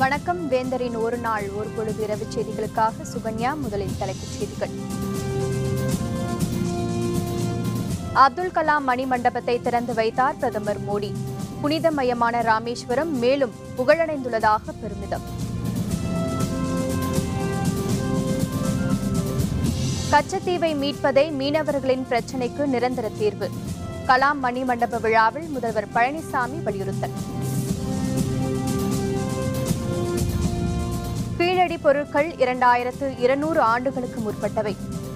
வணக்கம். வேந்தரின் ஒரு நாள் ஒரு பொழுது இரவு செய்திகளுக்காக சுகன்யா. முதலில் தலைப்புச் செய்திகள். அப்துல் கலாம் மணிமண்டபத்தை திறந்து வைத்தார் பிரதமர் மோடி. புனிதமயமான ராமேஸ்வரம் மேலும் புகழடைந்துள்ளதாக பெருமிதம். கச்சத்தீவை மீட்பதே மீனவர்களின் பிரச்சினைக்கு நிரந்தர தீர்வு. கலாம் மணிமண்டப விழாவில் முதல்வர் பழனிசாமி வலியுறுத்தல். கீழடி பொருட்கள் 2200 ஆண்டுகளுக்கு முற்பட்டவை.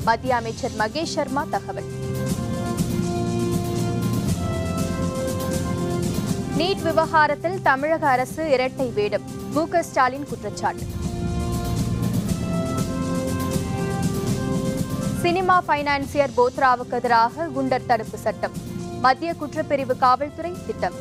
மத்திய அமைச்சர் மகேஷ் சர்மா தகவல். நீட் விவகாரத்தில் தமிழக அரசு இரட்டை வேடம். மு.க. ஸ்டாலின் குற்றச்சாட்டு. சினிமா பைனான்சியர் போத்ராவுக்கு எதிராக குண்டர் தடுப்பு சட்டம். மத்திய குற்றப்பிரிவு காவல்துறை திட்டம்.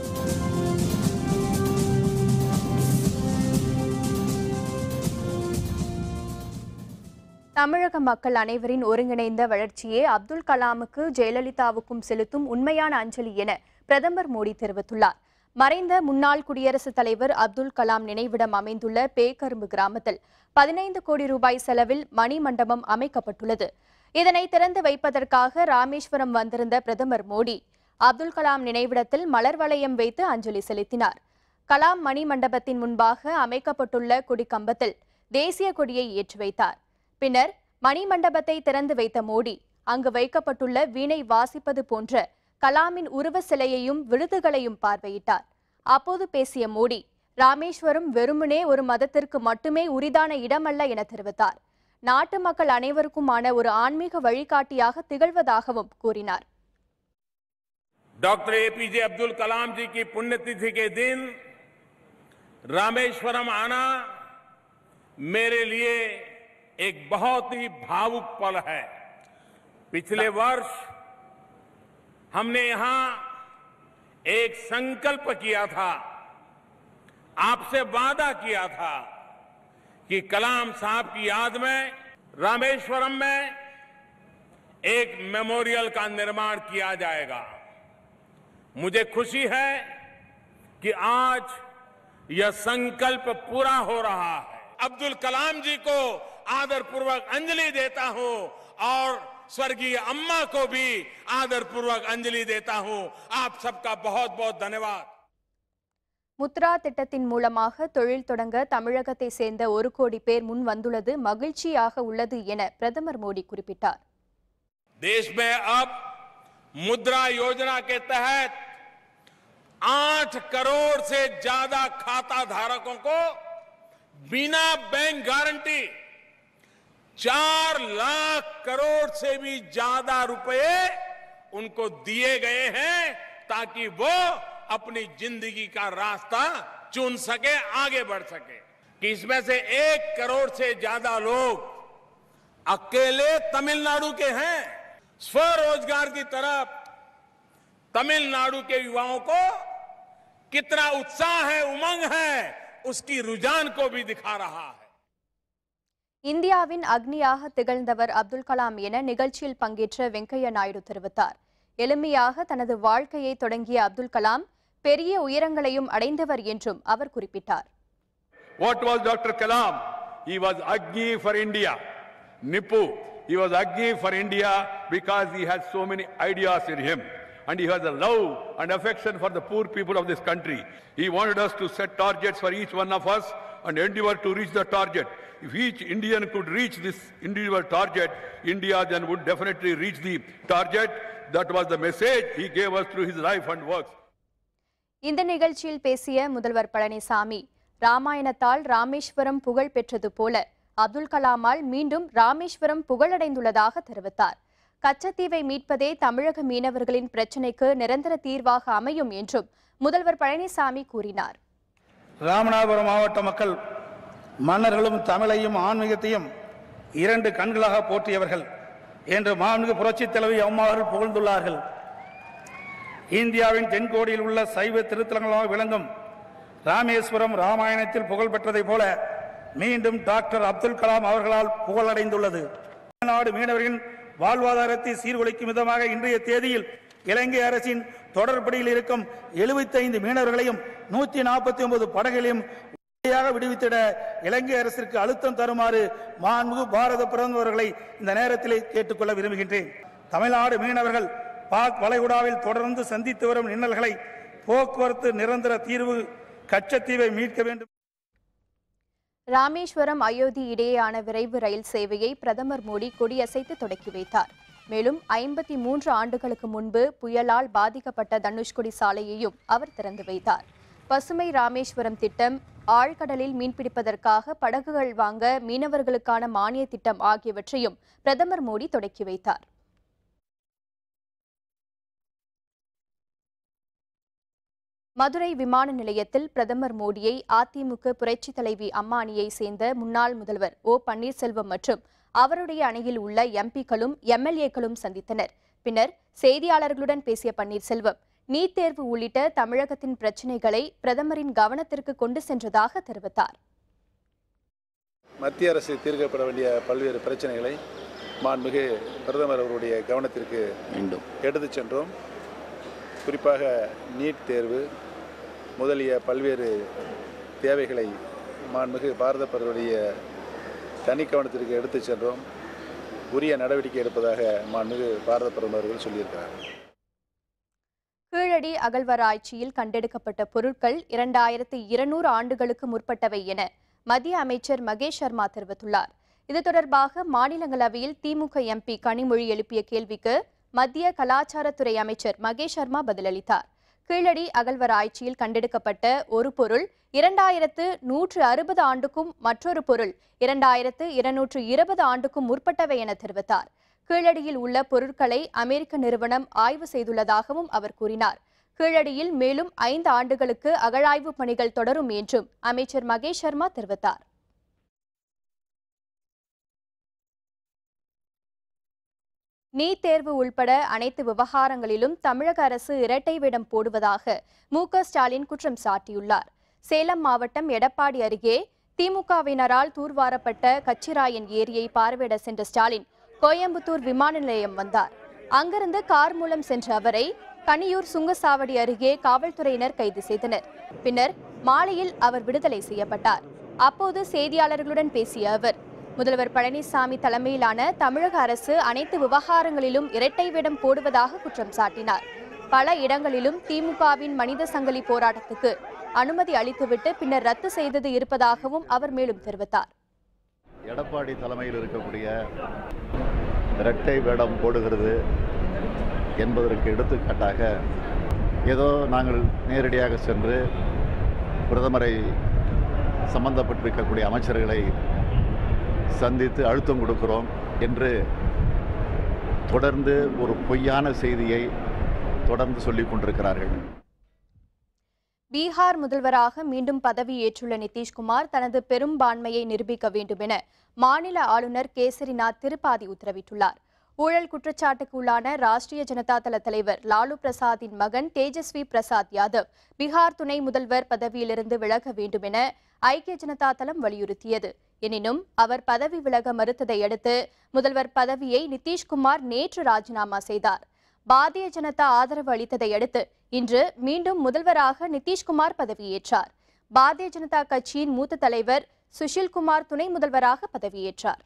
தமிழக மக்கள் அனைவரின் ஒருங்கிணைந்த வளர்ச்சியே அப்துல் கலாமுக்கு ஜெயலலிதாவுக்கும் செலுத்தும் உண்மையான அஞ்சலி என பிரதமர் மோடி தெரிவித்துள்ளார். மறைந்த முன்னாள் குடியரசுத் தலைவர் அப்துல் கலாம் நினைவிடம் அமைந்துள்ள பேக்கரும்பு கிராமத்தில் 15 கோடி ரூபாய் செலவில் மணிமண்டபம் அமைக்கப்பட்டுள்ளது. இதனை திறந்து வைப்பதற்காக ராமேஸ்வரம் வந்திருந்த பிரதமர் மோடி அப்துல் கலாம் நினைவிடத்தில் மலர் வளையம் வைத்து அஞ்சலி செலுத்தினார். கலாம் மணிமண்டபத்தின் முன்பாக அமைக்கப்பட்டுள்ள கொடிக்கம்பத்தில் தேசிய கொடியை ஏற்றி வைத்தார். பின்னர் மணிமண்டபத்தை திறந்து வைத்த மோடி அங்கு வைக்கப்பட்டுள்ள வீணை வாசிப்பது போன்ற கலாமின் உருவ சிலையையும் விருதுகளையும் பார்வையிட்டார். அப்போது பேசிய மோடி, ராமேஸ்வரம் வெறுமனே ஒரு மதத்திற்கு மட்டுமே உரிதான இடமல்ல என தெரிவித்தார். நாட்டு மக்கள் அனைவருக்குமான ஒரு ஆன்மீக வழிகாட்டியாக திகழ்வதாகவும் கூறினார். डॉक्टर एपीजे अब्दुल कलाम जी की पुण्यतिथि के दिन रामेश्वरम आना मेरे लिए एक बहुत ही भावुक पल है। पिछले वर्ष हमने यहां एक संकल्प किया था, आपसे वादा किया था कि कलाम साहब की याद में रामेश्वरम में एक मेमोरियल का निर्माण किया जाएगा। मुझे खुशी है कि आज यह संकल्प पूरा हो रहा है। अब्दुल कलाम जी को आदरपूर्वक अंजलि देता हूं और स्वर्गीय अम्मा को भी आदरपूर्वक अंजलि देता हूं। आप सबका बहुत बहुत धन्यवाद. முத்ரா திட்டத்தின் மூலமாக தொழில் தொடங்க தமிழகத்தை சேர்ந்த 1 கோடி பேர் முன் வந்துள்ளது மகிழ்ச்சியாக உள்ளது என பிரதமர் மோடி குறிப்பிட்டார். देश में अब मुद्रा योजना के तहत 8 करोड़ से ज्यादा खाता धारकों को बिना बैंक गारंटी 4 लाख करोड़ से भी ज्यादा रुपए उनको दिए गए हैं ताकि वो अपनी जिंदगी का रास्ता चुन सके, आगे बढ़ सके। कि इसमें से 1 करोड़ से ज्यादा लोग अकेले तमिलनाडु के हैं। स्वरोजगार की तरफ तमिलनाडु के युवाओं को कितना उत्साह है, उमंग है, उसकी रुझान को भी दिखा रहा है. இந்தியாவின் அக்னியாக திகழ்ந்தவர் அப்துல் கலாம் என நிகழ்ச்சியில் பங்கேற்ற வெங்கையா நாயுடு தெரிவித்தார். எளிமையாக தனது வாழ்க்கையை தொடங்கிய அப்துல் கலாம் பெரிய உயரங்களையும் அடைந்தவர் என்றும் அவர் குறிப்பிட்டார். What was Dr. Kalam? He was Agni for India. Nipu. He was Agni for India because he had so many ideas in him. And he has a love and affection for the poor people of this country. He wanted us to set targets for each one of us and endeavor to reach the target. If each Indian could reach this individual target, India then would definitely reach the target. That was the message he gave us through his life and works. இந்த நிகழ்ச்சியில் பேசிய முதல்வர் பழனிசாமி, ராமாயணத்தால் ராமேஸ்வரம் புகழ் பெற்றது போல அப்துல் கலாமால் மீண்டும் ராமேஸ்வரம் புகழடைந்துள்ளதாக தெரிவித்தார். கச்சத்தீவை மீட்பதே தமிழக மீனவர்களின் பிரச்சினைக்கு நிரந்தர தீர்வாக அமையும் என்றும் முதல்வர் பழனிசாமி கூறினார். ராமநாதபுரம் மாவட்ட மக்கள் மன்னர்களும் தமிழையும் ஆன்மீகத்தையும் 2 கண்களாக போற்றியவர்கள் என்று மாண்புமிகு புரட்சித் தலைவி அம்மா அவர்கள் புகழ்ந்துள்ளார்கள். இந்தியாவின் தென்கோடியில் உள்ள சைவ திருத்தலங்களாக விளங்கும் ராமேஸ்வரம் ராமாயணத்தில் புகழ் பெற்றதைப் போல மீண்டும் டாக்டர் அப்துல் கலாம் அவர்களால் புகழடைந்துள்ளது. தமிழ்நாடு மீனவர்களின் வாழ்வாதாரத்தை சீர்குலைக்கும் விதமாக இன்றைய தேதியில் இலங்கை அரசின் தொடர்படியில் இருக்கும் 75 மீனவர்களையும் 149 படகுகளையும் விடுவித்திட இலங்கை அரசிற்கு அழுத்தம் தருமாறு மாண்புமிகு பாரத பிரதமர் அவர்களை இந்த நேரத்தில் கேட்டுக்கொள்ள விரும்புகின்றேன். தமிழ்நாடு மீனவர்கள் பாக் வளைகுடாவில் தொடர்ந்து சந்தித்து வரும் இன்னல்களை போக்குவரத்து நிரந்தர தீர்வு கச்சத்தீவை மீட்க வேண்டும். ராமேஸ்வரம் அயோத்தி இடையேயான விரைவு ரயில் சேவையை பிரதமர் மோடி கொடியசைத்து தொடக்கி வைத்தார். மேலும் 53 ஆண்டுகளுக்கு முன்பு புயலால் பாதிக்கப்பட்ட தனுஷ்கோடி சாலையையும் அவர் திறந்து வைத்தார். பசுமை ராமேஸ்வரம் திட்டம், ஆழ்கடலில் மீன்பிடிப்பதற்காக படகுகள் வாங்க மீனவர்களுக்கான மானிய திட்டம் ஆகியவற்றையும் பிரதமர் மோடி தொடக்கி வைத்தார். மதுரை விமான நிலையத்தில் பிரதமர் மோடியை அதிமுக புரட்சித் தலைவி அம்மா அணியை சேர்ந்த முன்னாள் முதல்வர் ஓ பன்னீர்செல்வம் மற்றும் அவருடைய அணியில் உள்ள எம்பிக்களும் எம்எல்ஏக்களும் சந்தித்தனர். பின்னர் செய்தியாளர்களுடன் பேசிய பன்னீர்செல்வம் நீட் தேர்வு உள்ளிட்ட தமிழகத்தின் பிரச்சினைகளை பிரதமரின் கவனத்திற்கு கொண்டு சென்றதாக தெரிவித்தார். மத்திய அரசு தீர்க்கப்பட வேண்டிய பல்வேறு பிரச்சனைகளை மாண்புமிகு பிரதமர் அவருடைய கவனத்திற்கு எடுத்துச் சென்றோம். குறிப்பாக நீட் தேர்வு முதலிய பல்வேறு தேவைகளை மாண்புமிகு பாரத பிரதமருடைய தனி கவனத்திற்கு எடுத்துச் சென்றோம். உரிய நடவடிக்கை எடுப்பதாக மாண்புமிகு பாரத பிரதமர் அவர்கள் சொல்லியிருக்கிறார். கீழடி அகழ்வாராய்ச்சியில் கண்டெடுக்கப்பட்ட பொருட்கள் 2200 ஆண்டுகளுக்கு முற்பட்டவை என மத்திய அமைச்சர் மகேஷ் சர்மா தெரிவித்துள்ளார். இது தொடர்பாக மாநிலங்களவையில் திமுக எம்பி கனிமொழி எழுப்பிய கேள்விக்கு மத்திய கலாச்சாரத்துறை அமைச்சர் மகேஷ் சர்மா பதிலளித்தார். கீழடி அகழ்வாராய்ச்சியில் கண்டெடுக்கப்பட்ட ஒரு பொருள் 2160 ஆண்டுக்கும் மற்றொரு பொருள் 2220 ஆண்டுக்கும் முற்பட்டவை என தெரிவித்தார். கீழடியில் உள்ள பொருட்களை அமெரிக்க நிறுவனம் ஆய்வு செய்துள்ளதாகவும் அவர் கூறினார். கீழடியில் மேலும் 5 ஆண்டுகளுக்கு அகழாய்வு பணிகள் தொடரும் என்றும் அமைச்சர் மகேஷ் சர்மா தெரிவித்தார். நீட் தேர்வு உள்பட அனைத்து விவகாரங்களிலும் தமிழக அரசு இரட்டை வேடம் போடுவதாக மு.க. ஸ்டாலின் குற்றம் சாட்டியுள்ளார். சேலம் மாவட்டம் எடப்பாடி அருகே திமுகவினரால் தூர்வாரப்பட்ட கச்சிராயன் ஏரியை பார்வையிட சென்ற ஸ்டாலின் கோயம்புத்தூர் விமான நிலையம் வந்தார். அங்கிருந்து கார் மூலம் சென்ற அவரை கனியூர் சுங்கசாவடி அருகே காவல்துறையினர் கைது செய்தனர். பின்னர் மாலையில் அவர் விடுதலை செய்யப்பட்டார். அப்போது செய்தியாளர்களுடன் பேசிய அவர், முதல்வர் பழனிசாமி தலைமையிலான தமிழக அரசு அனைத்து விவகாரங்களிலும் இரட்டை வேடம் போடுவதாக குற்றம் சாட்டினார். பல இடங்களிலும் திமுகவின் மனித சங்கிலி போராட்டத்துக்கு அனுமதி அளித்துவிட்டு பின்னர் ரத்து செய்தது இருப்பதாகவும் அவர் மேலும் தெரிவித்தார். எடப்பாடி தலைமையில் இருக்கக்கூடிய இரட்டை வேடம் போடுகிறது என்பதற்கு எடுத்துக்காட்டாக ஏதோ நாங்கள் நேரடியாக சென்று பிரதமரை சம்பந்தப்பட்டிருக்கக்கூடிய அமைச்சர்களை சந்தித்து அழுத்தம் கொடுக்கிறோம் என்று தொடர்ந்து ஒரு பொய்யான செய்தியை தொடர்ந்து சொல்லிக் கொண்டிருக்கிறார்கள். பீகார் முதல்வராக மீண்டும் பதவியேற்றுள்ள நிதிஷ்குமார் தனது பெரும்பான்மையை நிரூபிக்க வேண்டும் என மாநில ஆளுநர் கேசரிநாத் திரிபாதி உத்தரவிட்டுள்ளார். ஊழல் குற்றச்சாட்டுக்கு உள்ளான ராஷ்டிரிய ஜனதா தள தலைவர் லாலு பிரசாத்தின் மகன் தேஜஸ்வி பிரசாத் யாதவ் பீகார் துணை முதல்வர் பதவியிலிருந்து விலக வேண்டும் என ஐக்கிய ஜனதா தளம் வலியுறுத்தியது. எனினும் அவர் பதவி விலக மறுத்ததை அடுத்து முதல்வர் பதவியை நிதிஷ்குமார் நேற்று ராஜினாமா செய்தார். பாரதிய ஜனதா ஆதரவு அளித்ததை அடுத்து இன்று மீண்டும் முதல்வராக நிதிஷ்குமார் பதவியேற்றார். பாரதிய ஜனதா கட்சியின் மூத்த தலைவர் சுஷில்குமார் துணை முதல்வராக பதவியேற்றார்.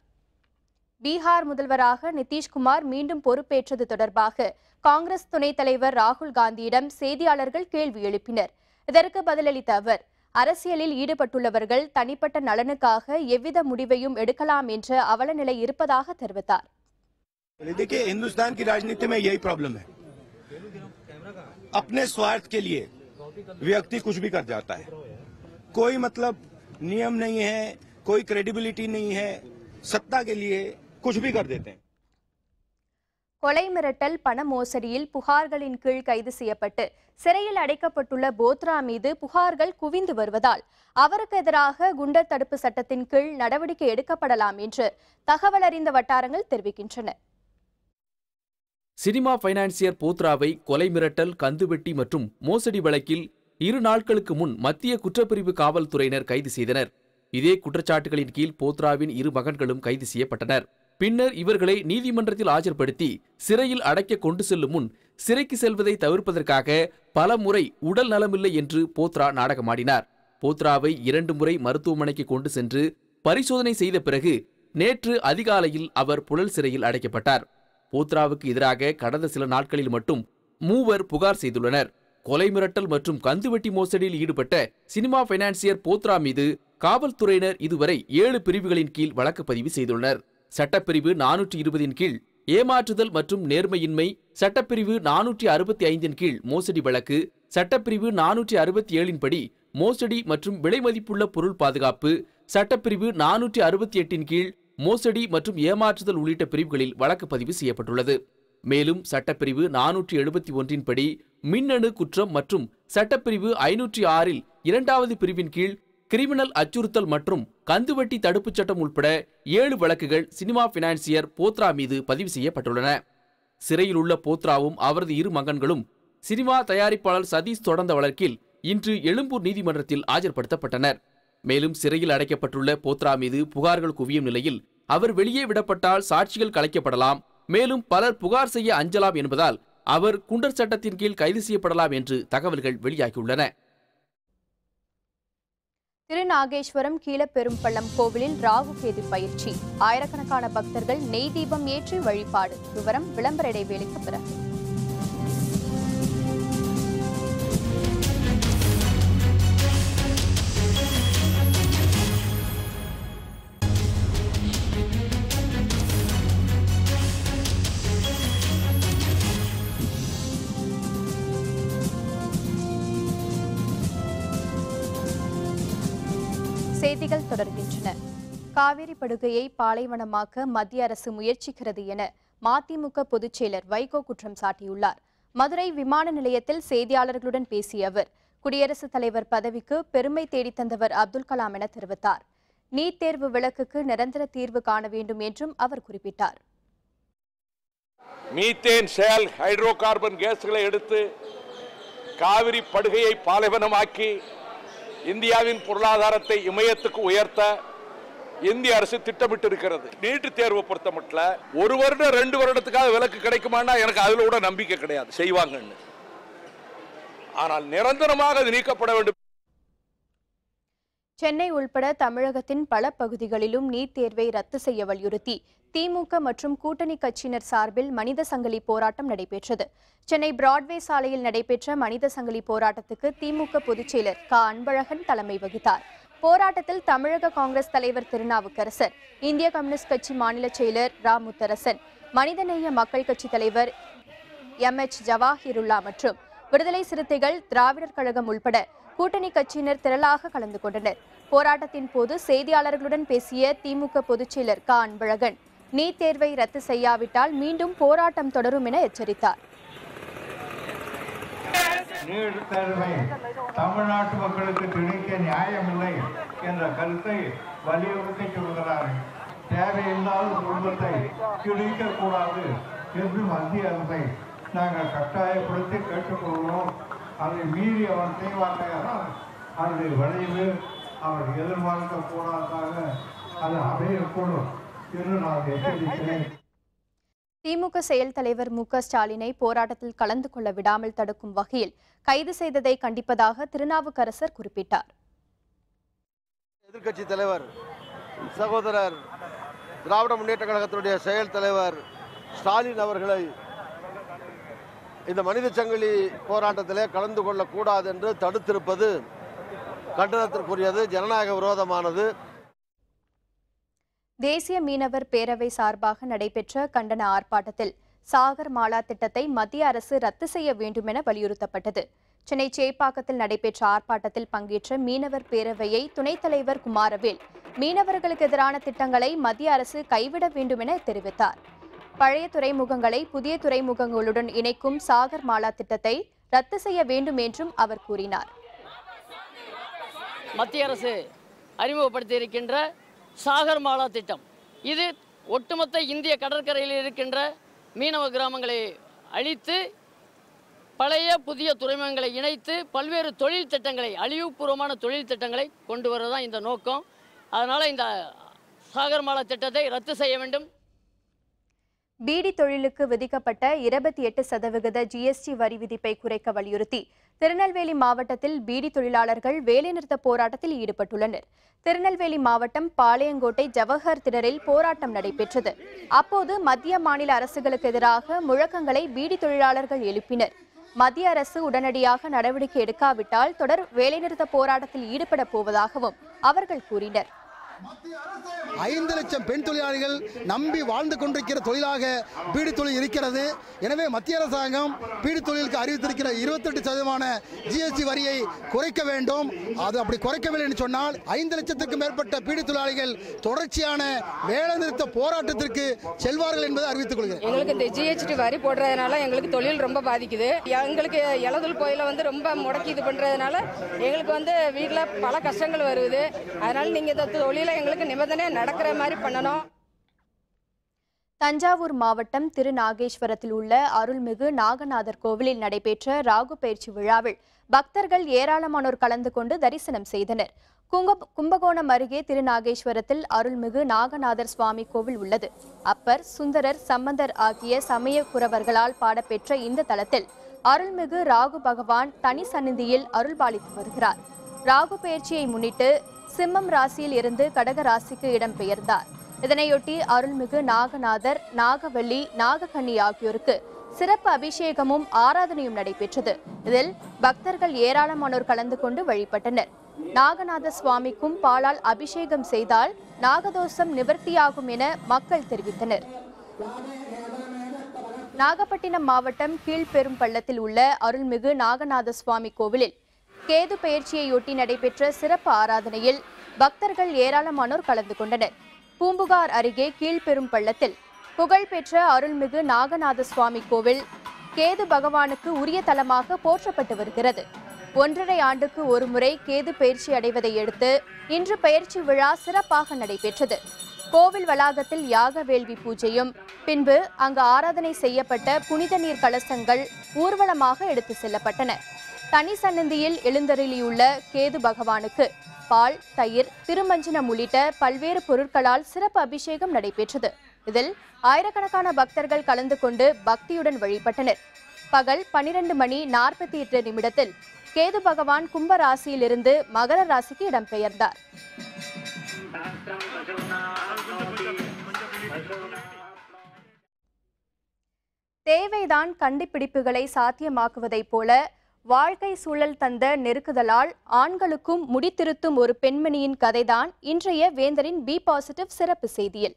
பீகார் முதல்வராக நிதிஷ்குமார் மீண்டும் பொறுப்பேற்றது தொடர்பாக காங்கிரஸ் துணைத் தலைவர் ராகுல் காந்தியிடம் செய்தியாளர்கள் கேள்வி எழுப்பினர். இதற்கு பதிலளித்த அவர், அரசியலில் ஈடுபட்டுள்ளவர்கள் தனிப்பட்ட நலனுக்காக எவ்வித முடிவையும் எடுக்கலாம் என்ற அவலநிலை இருப்பதாக தெரிவித்தார். देखिए, हिंदुस्तान की राजनीति में यही प्रॉब्लम है. अपने स्वार्थ के लिए व्यक्ति कुछ भी कर जाता है. कोई मतलब नियम नहीं है, कोई क्रेडिबिलिटी नहीं है. सत्ता के लिए कुछ भी कर देते हैं. கொலை மிரட்டல் பண மோசடியில் புகார்களின் கீழ் கைது செய்யப்பட்டு சிறையில் அடைக்கப்பட்டுள்ள போத்ரா மீது புகார்கள் குவிந்து வருவதால் அவருக்கு எதிராக குண்டர் தடுப்பு சட்டத்தின் கீழ் நடவடிக்கை எடுக்கப்படலாம் என்று தகவல் அறிந்த வட்டாரங்கள் தெரிவிக்கின்றன. சினிமா பைனான்சியர் போத்ராவை கொலை மிரட்டல், கந்துவெட்டி மற்றும் மோசடி வழக்கில் 2 நாட்களுக்கு முன் மத்திய குற்றப்பிரிவு காவல்துறையினர் கைது செய்தனர். இதே குற்றச்சாட்டுகளின் கீழ் போத்ராவின் 2 மகன்களும் கைது செய்யப்பட்டனர். பின்னர் இவர்களை நீதிமன்றத்தில் ஆஜர்படுத்தி சிறையில் அடைக்க கொண்டு செல்லும் முன் சிறைக்கு செல்வதை தவிர்ப்பதற்காக பல முறை உடல் நலமில்லை என்று போத்ரா நாடகமாடினார். போத்ராவை 2 முறை மருத்துவமனைக்கு கொண்டு சென்று பரிசோதனை செய்த பிறகு நேற்று அதிகாலையில் அவர் புழல் சிறையில் அடைக்கப்பட்டார். போத்ராவுக்கு எதிராக கடந்த சில நாட்களில் மட்டும் 3 புகார் செய்துள்ளனர். கொலை மிரட்டல் மற்றும் கந்துவட்டி மோசடியில் ஈடுபட்ட சினிமா பைனான்சியர் போத்ரா மீது காவல்துறையினர் இதுவரை 7 பிரிவுகளின் கீழ் வழக்கு பதிவு செய்துள்ளனர். சட்டப்பிரிவு 420 கீழ் ஏமாற்றுதல் மற்றும் நேர்மையின்மை, சட்டப்பிரிவு 465 கீழ் மோசடி வழக்கு, சட்டப்பிரிவு 467 படி மோசடி மற்றும் விலைமதிப்புள்ள பொருள் பாதுகாப்பு, சட்டப்பிரிவு 468 கீழ் மோசடி மற்றும் ஏமாற்றுதல் உள்ளிட்ட பிரிவுகளில் வழக்கு பதிவு செய்யப்பட்டுள்ளது. மேலும் சட்டப்பிரிவு 471 படி மின்னணு குற்றம் மற்றும் சட்டப்பிரிவு 506 2வது பிரிவின் கீழ் கிரிமினல் அச்சுறுத்தல் மற்றும் கந்துவட்டி தடுப்புச் சட்டம் உட்பட 7 வழக்குகள் சினிமா பைனான்சியர் போத்ரா மீது பதிவு செய்யப்பட்டுள்ளன. சிறையில் உள்ள போத்ராவும் அவரது 2 மகன்களும் சினிமா தயாரிப்பாளர் சதீஷ் தொடர்ந்த வழக்கில் இன்று எழும்பூர் நீதிமன்றத்தில் ஆஜர்படுத்தப்பட்டனர். மேலும் சிறையில் அடைக்கப்பட்டுள்ள போத்ரா மீது புகார்கள் குவியும் நிலையில் அவர் வெளியே விடப்பட்டால் சாட்சிகள் கலைக்கப்படலாம், மேலும் பலர் புகார் செய்ய அஞ்சலாம் என்பதால் அவர் குண்டர் சட்டத்தின் கீழ் கைது செய்யப்படலாம் என்று தகவல்கள் வெளியாகியுள்ளன. திருநாகேஸ்வரம் கீழப்பெரும்பள்ளம் கோவிலில் ராகு கேது பயிற்சி. ஆயிரக்கணக்கான பக்தர்கள் நெய் தீபம் ஏற்றி வழிபாடு. விவரம் விளம்பர இடைவேளைக்கு பிறகு. செய்திகள் தொடர்கின்றன. காவிரி படுகையை பாலைவனமாக்க மத்திய அரசு முயற்சிக்கிறது என மதிமுக பொதுச் செயலர் வைகோ குற்றம் சாட்டியுள்ளார். மதுரை விமான நிலையத்தில் செய்தியாளர்களுடன் பேசிய அவர், குடியரசுத் தலைவர் பதவிக்கு பெருமை தேடித்தந்தவர் அப்துல் கலாம் என தெரிவித்தார். நீட் தேர்வு விலக்குக்கு நிரந்தர தீர்வு காண வேண்டும் என்றும் அவர் குறிப்பிட்டார். மீத்தேன் செயல் ஹைட்ரோ கார்பன் கேஸ்களை எடுத்து காவிரி படுகையை பாலைவனமாக்கி இந்தியாவின் பொருளாதாரத்தை இமயத்துக்கு உயர்த்த இந்திய அரசு திட்டமிட்டு இருக்கிறது. நீட் தேர்வு பொறுத்த மட்டும் 1 வருடம் 2 வருடத்துக்காக விலக்கு கிடைக்குமானா எனக்கு அதுல கூட நம்பிக்கை கிடையாது, செய்வாங்கன்னு. ஆனால் நிரந்தரமாக அது நீக்கப்பட வேண்டும். சென்னை உள்பட தமிழகத்தின் பல பகுதிகளிலும் நீட் தேர்வை ரத்து செய்ய வலியுறுத்தி திமுக மற்றும் கூட்டணி கட்சியினர் சார்பில் மனித சங்கிலி போராட்டம் நடைபெற்றது. சென்னை பிராட்வே சாலையில் நடைபெற்ற மனித சங்கிலி போராட்டத்துக்கு திமுக பொதுச் செயலர் க. அன்பழகன் தலைமை வகித்தார். போராட்டத்தில் தமிழக காங்கிரஸ் தலைவர் திருநாவுக்கரசர், இந்திய கம்யூனிஸ்ட் கட்சி மாநில செயலர் ரா. முத்தரசன், மனிதநேய மக்கள் கட்சி தலைவர் எம்.எச். ஜவாஹிருல்லா மற்றும் விடுதலை சிறுத்தைகள், திராவிடர் கழகம் உள்பட கூட்டணி கட்சியினர் திரளாக கலந்து கொண்டனர். போராட்டத்தின் போது செய்தியாளர்களுடன் பேசிய திமுக பொதுச் செயலர் க. அன்பழகன், நீட் தேர்வை ரத்து செய்யாவிட்டால் மீண்டும் போராட்டம் தொடரும் என எச்சரித்தார். நீட் தேர்வை தமிழ்நாட்டு மக்களுக்கு திணிக்க நியாயமில்லை என்ற கருத்தை வலியுறுத்தி சொல்கிறார்கள். தேவையில்லாத குடும்பத்தை திணிக்கக்கூடாது என்று மத்திய அரசை நாங்கள் கட்டாயப்படுத்தி கேட்டுக்கொள்கிறோம். அதை மீறி அவர் செய்வார்கள், அதனுடைய விளைவு அவர் எதிர்பார்க்கக்கூடாதாக அது அமையக்கூடும் என்று நான் எச்சரிக்கிறேன். திமுக செயல் தலைவர் மு.க. ஸ்டாலினை போராட்டத்தில் கலந்து கொள்ள விடாமல் தடுக்கும் வகையில் கைது செய்ததை கண்டிப்பதாக திருநாவுக்கரசர் குறிப்பிட்டார். எதிர்க்கட்சி தலைவர் சகோதரர் திராவிட முன்னேற்ற கழகத்தினுடைய செயல் தலைவர் ஸ்டாலின் அவர்களை இந்த மனித சங்கிலி போராட்டத்திலே கலந்து கொள்ளக்கூடாது என்று தடுத்திருப்பது கண்டனத்திற்குரியது, ஜனநாயக விரோதமானது. தேசிய மீனவர் பேரவை சார்பாக நடைபெற்ற கண்டன ஆர்ப்பாட்டத்தில் சாகர் மாலா திட்டத்தை மத்திய அரசு ரத்து செய்ய வேண்டும் என வலியுறுத்தப்பட்டது. சென்னை சேப்பாக்கத்தில் நடைபெற்ற ஆர்ப்பாட்டத்தில் பங்கேற்ற மீனவர் பேரவையை துணைத் தலைவர் குமாரவேல், மீனவர்களுக்கு எதிரான திட்டங்களை மத்திய அரசு கைவிட வேண்டும் என தெரிவித்தார். பழைய துறைமுகங்களை புதிய துறைமுகங்களுடன் இணைக்கும் சாகர் மாலா திட்டத்தை ரத்து செய்ய வேண்டும் என்றும் அவர் கூறினார். மத்திய அரசு அறிமுகப்படுத்தியிருக்கின்ற சாகர் மாலா திட்டம், இது ஒட்டுமொத்த இந்திய கடற்கரையில் இருக்கின்ற மீனவ கிராமங்களை அழித்து பழைய புதிய துறைமுகங்களை இணைத்து பல்வேறு தொழில் திட்டங்களை, அழிவுபூர்வமான தொழில் திட்டங்களை கொண்டு வரதான் இந்த நோக்கம். அதனால் இந்த சாகர் மாலா திட்டத்தை ரத்து செய்ய வேண்டும். பீடி தொழிலுக்கு விதிக்கப்பட்ட 28% ஜிஎஸ்டி வரி விதிப்பை குறைக்க வலியுறுத்தி திருநெல்வேலி மாவட்டத்தில் பீடி தொழிலாளர்கள் வேலைநிறுத்த போராட்டத்தில் ஈடுபட்டுள்ளனர். திருநெல்வேலி மாவட்டம் பாளையங்கோட்டை ஜவஹர் திடலில் போராட்டம் நடைபெற்றது. அப்போது மத்திய மாநில அரசுகளுக்கு எதிராக முழக்கங்களை பீடி தொழிலாளர்கள் எழுப்பினர். மத்திய அரசு உடனடியாக நடவடிக்கை எடுக்காவிட்டால் தொடர் வேலைநிறுத்த போராட்டத்தில் ஈடுபட போவதாகவும் அவர்கள் கூறினர். 5 லட்சம் பெண் தொழிலாளிகள் நம்பி வாழ்ந்து கொண்டிருக்கிற தொழிலாக பீடி தொழில் இருக்கிறது. எனவே மத்திய அரசாங்கம் பீடி தொழிலுக்கு அறிவித்திருக்கிற 28% ஜிஎஸ்டி வரியை குறைக்க வேண்டும். அது அப்படி குறைக்கவில்லை என்று சொன்னால் 5 லட்சத்துக்கும் மேற்பட்ட பீடி தொழிலாளிகள் தொடர்ச்சியான வேலைநிறுத்த போராட்டத்திற்கு செல்வார்கள் என்பதை அறிவித்துக் கொள்கிறேன். எங்களுக்கு இந்த ஜிஎஸ்டி வரி போடுறதுனால எங்களுக்கு தொழில் ரொம்ப பாதிக்குது. எங்களுக்கு இலதொழில் கோயில ரொம்ப முடக்கி இது பண்றதுனால எங்களுக்கு வீட்டில் பல கஷ்டங்கள் வருது. அதனால நீங்க இந்த தொழிலை எங்களுக்கு நிபந்தனை நடக்கிற மாதிரி பண்ணணும். தஞ்சாவூர் மாவட்டம் திருநாகேஸ்வரத்தில் உள்ள அருள்மிகு நாகநாதர் கோவிலில் நடைபெற்ற ராகு பயிற்சி விழாவில் பக்தர்கள் ஏராளமானோர் கலந்து கொண்டு தரிசனம் செய்தனர். கும்பகோணம் அருகே திருநாகேஸ்வரத்தில் அருள்மிகு நாகநாதர் சுவாமி கோவில் உள்ளது. அப்பர், சுந்தரர், சம்பந்தர் ஆகிய சமய குரவர்களால் பாடப்பெற்ற இந்த தலத்தில் அருள்மிகு ராகு பகவான் தனி சந்நிதியில் அருள்பாலித்து வருகிறார். ராகு பயிற்சியை முன்னிட்டு சிம்மம் ராசியில் இருந்து கடக ராசிக்கு இடம்பெயர்ந்தார். இதனையொட்டி அருள்மிகு நாகநாதர், நாகவல்லி, நாகக்கண்ணி ஆகியோருக்கு சிறப்பு அபிஷேகமும் ஆராதனையும் நடைபெற்றது. இதில் பக்தர்கள் ஏராளமானோர் கலந்து கொண்டு வழிபட்டனர். நாகநாத சுவாமிக்கும் பாலால் அபிஷேகம் செய்தால் நாகதோஷம் நிவர்த்தியாகும் என மக்கள் தெரிவித்தனர். நாகப்பட்டினம் மாவட்டம் கீழ்பெரும்பள்ளத்தில் உள்ள அருள்மிகு நாகநாத சுவாமி கோவிலில் கேது பயிற்சியையொட்டி நடைபெற்ற சிறப்பு ஆராதனையில் பக்தர்கள் ஏராளமானோர் கலந்து கொண்டனர். பூம்புகார் அருகே கீழ்பெரும்பள்ளத்தில் புகழ்பெற்ற அருள்மிகு நாகநாத சுவாமி கோவில் கேது பகவானுக்கு உரிய தலமாக போற்றப்பட்டு வருகிறது. 1.5 ஆண்டுக்கு ஒருமுறை கேது பயிற்சி அடைவதை அடுத்து இன்று பயிற்சி விழா சிறப்பாக நடைபெற்றது. கோவில் வளாகத்தில் யாக வேள்வி பூஜையும் பின்பு அங்கு ஆராதனை செய்யப்பட்ட புனித நீர் கலசங்கள் ஊர்வலமாக எடுத்து செல்லப்பட்டன. தனி சன்னதியில் எழுந்தருளியுள்ள கேது பகவானுக்கு பால், தயிர், திருமஞ்சனம் உள்ளிட்ட பல்வேறு பொருட்களால் சிறப்பு அபிஷேகம் நடைபெற்றது. இதில் ஆயிரக்கணக்கான பக்தர்கள் கலந்து கொண்டு பக்தியுடன் வழிபட்டனர். பகல் 12:48 கேது பகவான் கும்ப ராசியிலிருந்து மகர ராசிக்கு இடம்பெயர்ந்தார். தேவைதான் கண்டுபிடிப்புகளை சாத்தியமாக்குவதைப் போல வாழ்க்கை சூழல் தந்த நெருக்குதலால் ஆண்களுக்கும் முடித்திருத்தும் ஒரு பெண்மணியின் கதைதான் இன்றைய வேந்தரின் பி பாசிட்டிவ் சிறப்பு செய்தியில்.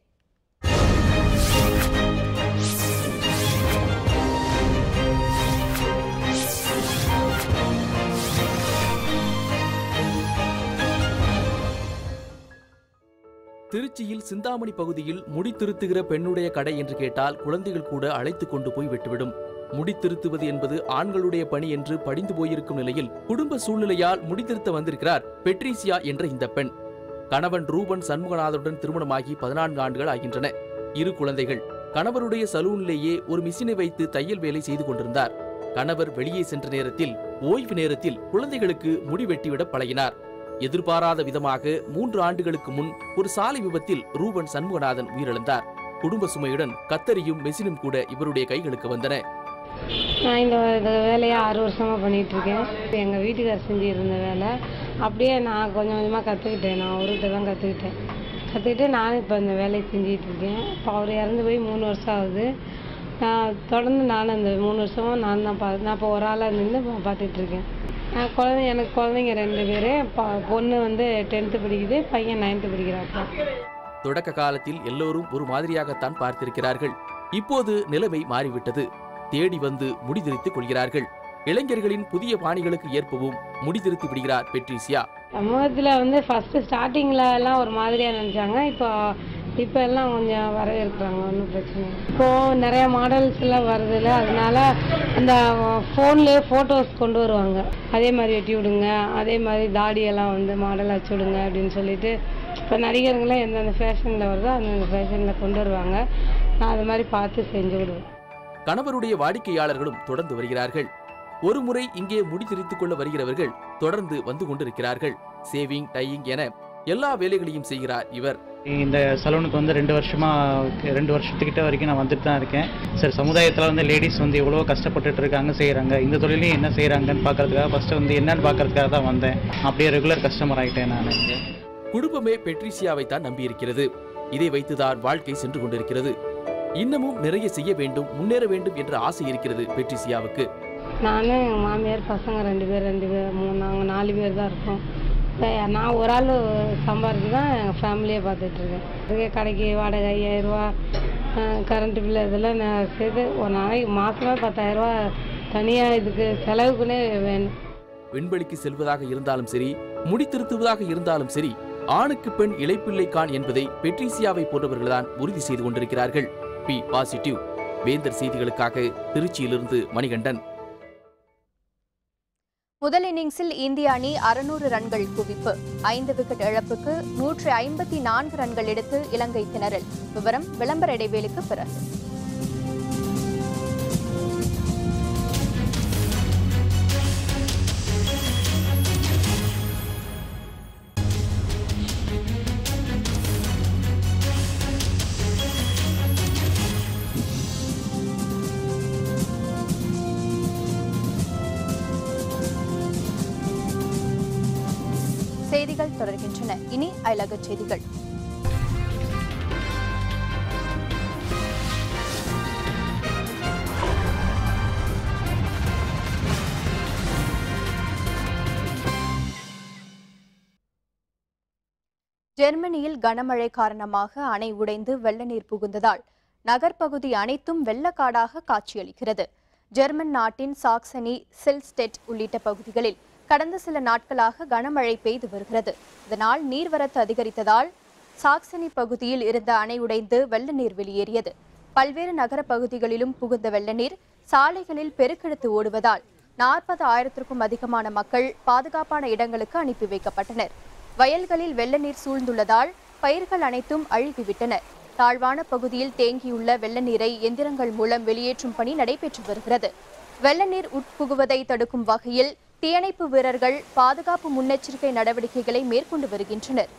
திருச்சியில் சிந்தாமணி பகுதியில் முடித்திருத்துகிற பெண்ணுடைய கடை என்று கேட்டால் குழந்தைகள் கூட அழைத்து கொண்டு போய் விட்டுவிடும். முடித்திருத்துவது என்பது ஆண்களுடைய பணி என்று படிந்து போயிருக்கும் நிலையில் குடும்ப சூழ்நிலையால் முடித்திருத்த வந்திருக்கிறார் பெட்ரிசியா என்ற இந்த பெண். கணவன் ரூபன் சண்முகநாதனுடன் திருமணமாகி 14 ஆண்டுகள் ஆகின்றன. 2 குழந்தைகள். கணவருடைய சலூனிலேயே ஒரு மிஷினை வைத்து தையல் வேலை செய்து கொண்டிருந்தார். கணவர் வெளியே சென்ற நேரத்தில் ஓய்வு நேரத்தில் குழந்தைகளுக்கு முடி வெட்டிவிட பழகினார். எதிர்பாராத விதமாக 3 ஆண்டுகளுக்கு முன் ஒரு சாலை விபத்தில் ரூபன் சண்முகநாதன் உயிரிழந்தார். குடும்ப சுமையுடன் கத்தரியும் மெஷினும் கூட இவருடைய கைகளுக்கு வந்தன. நான் இந்த வேலையை 6 வருஷமாக பண்ணிகிட்டு இருக்கேன். எங்கள் வீட்டுக்கார் செஞ்சு இருந்த வேலை அப்படியே நான் கொஞ்சம் கொஞ்சமாக கற்றுக்கிட்டேன். நான் அவர்கிட்ட தான் கற்றுக்கிட்டு நானும் இப்போ இந்த வேலையை செஞ்சிகிட்டு இருக்கேன். இப்போ அவர் இறந்து போய் 3 வருஷம் ஆகுது. நான் தொடர்ந்து நானும் அந்த 3 வருஷமாக நான் இப்போ ஒரு ஆளாக நின்று பார்த்துட்ருக்கேன். எனக்கு குழந்தைங்க 2 பேர். பொண்ணு 10th படிக்குது, பையன் 9th படிக்கிறாப்பா. தொடக்க காலத்தில் எல்லோரும் ஒரு மாதிரியாகத்தான் பார்த்திருக்கிறார்கள். இப்போது நிலைமை மாறிவிட்டது. தேடி வந்து முடிதிருத்திக் கொள்கிறார்கள். இளைஞர்களின் புதிய பாணிகளுக்கு ஏற்பவும் முடிதிருத்தி விடுகிறார் பெட்ரிசியா. சமூகத்தில் ஃபர்ஸ்ட் ஸ்டார்டிங்கில் எல்லாம் ஒரு மாதிரியாக நினச்சாங்க. இப்போ எல்லாம் கொஞ்சம் வரவேற்கிறாங்க. ஒன்றும் பிரச்சனை இல்லை. இப்போது நிறைய மாடல்ஸ் எல்லாம் வருதில்ல, அதனால இந்த ஃபோன்லேயே ஃபோட்டோஸ் கொண்டு வருவாங்க. அதே மாதிரி வெட்டி விடுங்க, அதே மாதிரி தாடியெல்லாம் மாடல் வச்சு விடுங்க அப்படின்னு சொல்லிட்டு இப்போ நடிகர்களே எந்தெந்த ஃபேஷனில் வருதோ அந்தந்த ஃபேஷனில் கொண்டு வருவாங்க. நான் அது மாதிரி பார்த்து செஞ்சு விடுவேன். கணவருடைய வாடிக்கையாளர்களும் தொடர்ந்து வருகிறார்கள். ஒரு முறை இங்கே முடித்திருத்திக் கொள்ள வருகிறவர்கள் தொடர்ந்து வந்து கொண்டிருக்கிறார்கள். சேவிங், டையிங் என எல்லா வேலைகளையும் செய்கிறார் இவர். இந்த சலூனுக்கு வந்து 2 வருஷத்துக்கிட்ட வரைக்கும் நான் வந்துட்டு தான் இருக்கேன். சார், சமுதாயத்தில் வந்து லேடிஸ் வந்து எவ்வளோ கஷ்டப்பட்டுட்டு இருக்காங்க, செய்கிறாங்க. இந்த தொழிலையும் என்ன செய்கிறாங்கன்னு பார்க்கறதுக்காக ஃபஸ்ட்டு வந்து என்னன்னு பார்க்கறதுக்காக தான் வந்தேன். அப்படியே ரெகுலர் கஸ்டமர் ஆகிட்டேன் நான். குடும்பமே பெட்ரிசியாவை தான் நம்பியிருக்கிறது. இதை வைத்துதான் வாழ்க்கை சென்று கொண்டிருக்கிறது. இன்னமும் நிறைய செய்ய வேண்டும், முன்னேற வேண்டும் என்ற ஆசை இருக்கிறது பெட்ரிசியாவுக்கு. நானும் எங்கள் மாமியார் பசங்க 2 பேர் நாங்கள் 4 பேர் தான் இருக்கோம். நான் ஒரு ஆள் சம்பாதிச்சு தான் எங்கள் ஃபேமிலியை பார்த்துட்ருக்கேன். கடைக்கு வாடகை 5000 ரூபா, கரண்ட்டு பில்லு இதெல்லாம் நான் சேர்த்து ஒரு நாளைக்கு மாதமே 10,000 ரூபா தனியாக இதுக்கு செலவுக்குன்னே வேணும். விண்வெளிக்கு செல்வதாக இருந்தாலும் சரி, முடித்திருத்துவதாக இருந்தாலும் சரி, ஆணுக்கு பெண் இளைப்பில்லைக்கான் என்பதை பெட்ரிசியாவை போன்றவர்கள்தான் உறுதி செய்து கொண்டிருக்கிறார்கள். Be positive. வேந்தர் செய்திகளுக்காக திருச்சியிலிருந்து மணிகண்டன். முதல் இன்னிங்ஸில் இந்திய அணி 600 ரன்கள் குவிப்பு. 5 விக்கெட் இழப்புக்கு 154 ரன்கள் எடுத்து இலங்கை திணறல். விவரம் விளம்பர இடைவேளைக்கு பிறகு. செய்திகள் தொடர்கின்றன. இனி அயலக செய்திகள். ஜெர்மனியில் கனமழை காரணமாக அணை உடைந்து வெள்ள நீர் புகுந்ததால் நகர்ப்பகுதி அனைத்தும் வெள்ளக்காடாக காட்சியளிக்கிறது. ஜெர்மன் நாட்டின் சாக்சனி, சில்ஸ்டெட் உள்ளிட்ட பகுதிகளில் கடந்த சில நாட்களாக கனமழை பெய்து வருகிறது. இதனால் நீர்வரத்து அதிகரித்ததால் சாக்சனி பகுதியில் இருந்த அணை உடைந்து வெள்ள நீர் வெளியேறியது. பல்வேறு நகர பகுதிகளிலும் புகுந்த வெள்ள நீர் சாலைகளில் பெருக்கெடுத்து ஓடுவதால் 40,000க்கும் அதிகமான மக்கள் பாதுகாப்பான இடங்களுக்கு அனுப்பி வைக்கப்பட்டனர். வயல்களில் வெள்ள நீர் சூழ்ந்துள்ளதால் பயிர்கள் அனைத்தும் அழுகிவிட்டன. தாழ்வான பகுதியில் தேங்கியுள்ள வெள்ள நீரை எந்திரங்கள் மூலம் வெளியேற்றும் பணி நடைபெற்று வருகிறது. வெள்ள நீர் உட்புகுவதை தடுக்கும் வகையில் தீயணைப்பு வீரர்கள் பாதுகாப்பு முன்னெச்சரிக்கை நடவடிக்கைகளை மேற்கொண்டு வருகின்றனர்.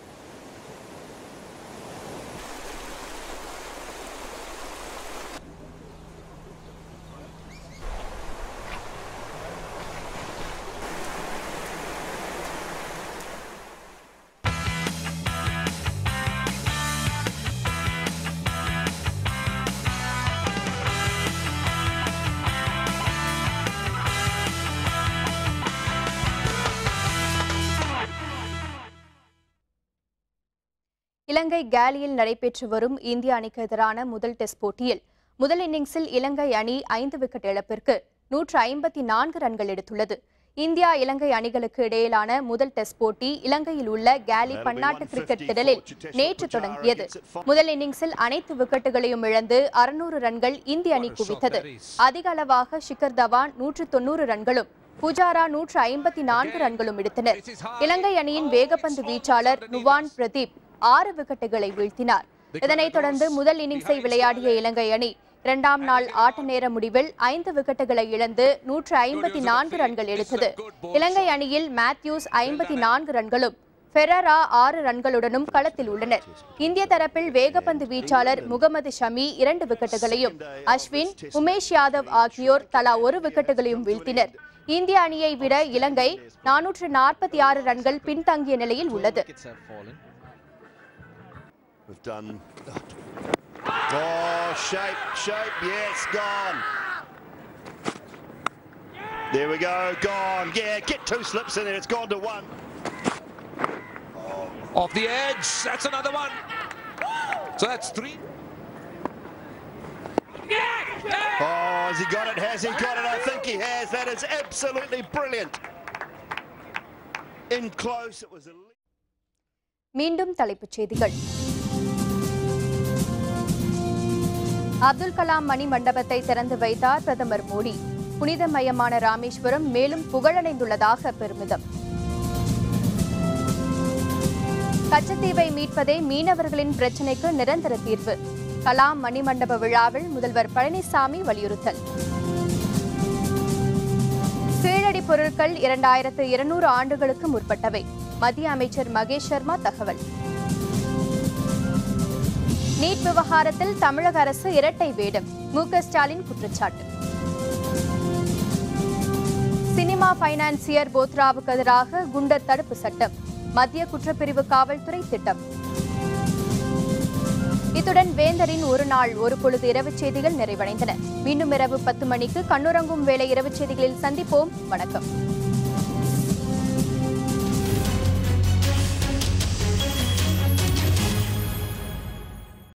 இலங்கை கேலியில் நடைபெற்று வரும் இந்திய அணிக்கு எதிரான முதல் டெஸ்ட் போட்டியில் முதல் இன்னிங்ஸில் இலங்கை அணி 5 விக்கெட் இழப்பிற்கு 154 ரன்கள் எடுத்துள்ளது. இந்தியா இலங்கை அணிகளுக்கு இடையிலான முதல் டெஸ்ட் போட்டி இலங்கையில் உள்ள கேலி பன்னாட்டு கிரிக்கெட் திடலில் நேற்று தொடங்கியது. முதல் இன்னிங்ஸில் அனைத்து விக்கெட்டுகளையும் இழந்து 600 ரன்கள் இந்திய அணி குவித்தது. அதிக அளவாக ஷிகர் தவான் 190 ரன்களும் புஜாரா 154 ரன்களும் எடுத்தனர். இலங்கை அணியின் வேகப்பந்து வீச்சாளர் நுவான் பிரதீப் 6 விக்கெட்டுகளை வீழ்த்தினார். இதனைத் தொடர்ந்து முதல் இன்னிங்ஸை விளையாடிய இலங்கை அணி 2ஆம் நாள் ஆட்ட நேர முடிவில் 5 விக்கெட்டுகளை இழந்து 154 ரன்கள் எடுத்தது. இலங்கை அணியில் மேத்யூஸ் 54 ரன்களும் ஃபெரரா 6 ரன்களுடனும் களத்தில் உள்ளனர். இந்திய தரப்பில் வேகப்பந்து வீச்சாளர் முகமது ஷமி 2 விக்கெட்டுகளையும் அஸ்வின், உமேஷ் யாதவ் ஆகியோர் தலா 1 விக்கெட்டுகளையும் வீழ்த்தினர். இந்திய அணியை விட இலங்கை 446 ரன்கள் பின்தங்கிய நிலையில் உள்ளது. We've done. Oh, shape, yes, gone. There we go, gone. Yeah, get 2 slips in there, it's gone to 1. Off the edge, that's another one. So that's 3. Oh, has he got it? Has he got it? I think he has. That is absolutely brilliant. In close, it was a... மீண்டும் தலைப்புச் செய்திகள். அப்துல் கலாம் மணி மண்டபத்தை திறந்து வைத்தார் பிரதமர் மோடி. புனிதமயமான ராமேஸ்வரம் மேலும் புகழடைந்துள்ளதாக பெருமிதம். கச்சத்தீவை மீட்பதே மீனவர்களின் பிரச்சினைக்கு நிரந்தர தீர்வு. கலாம் மணிமண்டப விழாவில் முதல்வர் பழனிசாமி வலியுறுத்தல். கீழடி பொருட்கள் 2200 ஆண்டுகளுக்கு முற்பட்டவை. மத்திய அமைச்சர் மகேஷ் சர்மா தகவல். நீட் விவகாரத்தில் தமிழக அரசு இரட்டை வேடம், மு.க. ஸ்டாலின் குற்றச்சாட்டு. சினிமா பைனான்சியர் போத்ராவுக்கு எதிராக குண்டர் தடுப்பு சட்டம், மத்திய குற்றப்பிரிவு காவல்துறை திட்டம். இத்துடன் வேந்தரின் ஒரு நாள் ஒரு பொழுது இரவுச் செய்திகள் நிறைவடைந்தன. மீண்டும் இரவு 10 மணிக்கு கண்ணுறங்கும் வேளை இரவுச் செய்திகளில் சந்திப்போம். வணக்கம்.